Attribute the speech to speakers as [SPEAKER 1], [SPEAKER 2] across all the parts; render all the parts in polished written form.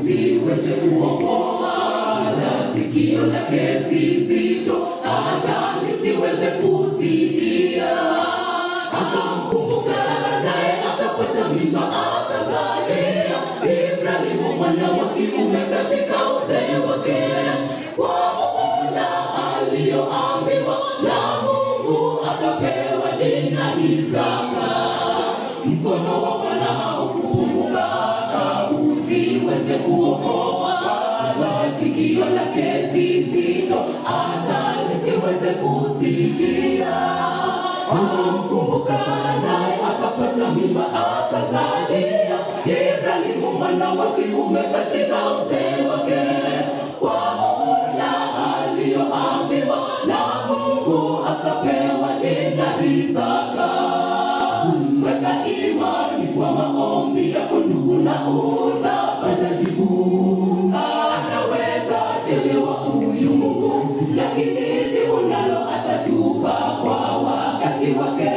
[SPEAKER 1] usiweze kuokoa, na sikio lake si zito hata lisiweze kusikia. Akamkumbuka Sara naye akapata mimba akazalia Ibrahimu mwana wa kiume katika uzee wake, kwa muda aliyoambiwa na Mungu akapewa jina Isaka. Mkono wa Bwana haukupunguka usiweze kuokoa, wala sikio lake si zito hata lisiweze kusikia. Akamkumbuka Sara naye akapata mimba akazalia Ibrahimu mwana wa kiume katika uzee wake, kwa muda aliyoambiwa na Mungu akapewa jina Isaka. Weka imani kwa maombi yako ndugu, na utapata jibu. Anaweza chelewa huyu Mungu, lakini jibu nalo atatupa kwa wakati wake.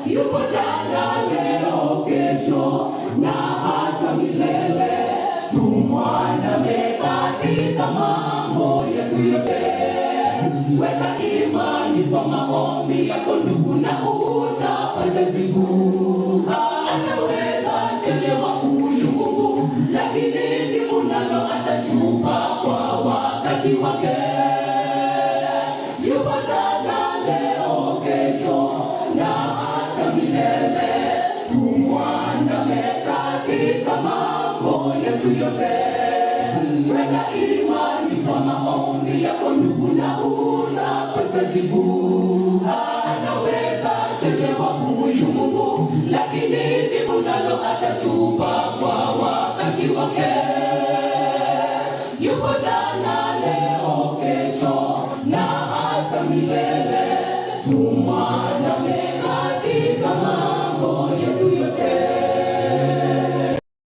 [SPEAKER 1] Yupo jana, leo, kesho na hata milele. Tumwandame katika mambo yetu yote. Weka imani kwa maombi yako ndugu, na utapata jibu. Anaweza chelewa huyu Mungu, lakini jibu nalo atatupa kwa wakati wake. Yupo jana, leo, kesho na hata milele. Tumwandame katika mambo yetu yote. Weka imani kwa maombi yako ndugu, na utapata jibu. Anaweza chelewa huyu Mungu, lakini jibu nalo atatupa kwa wakati wake. Yupo jana, leo, kesho na hata milele.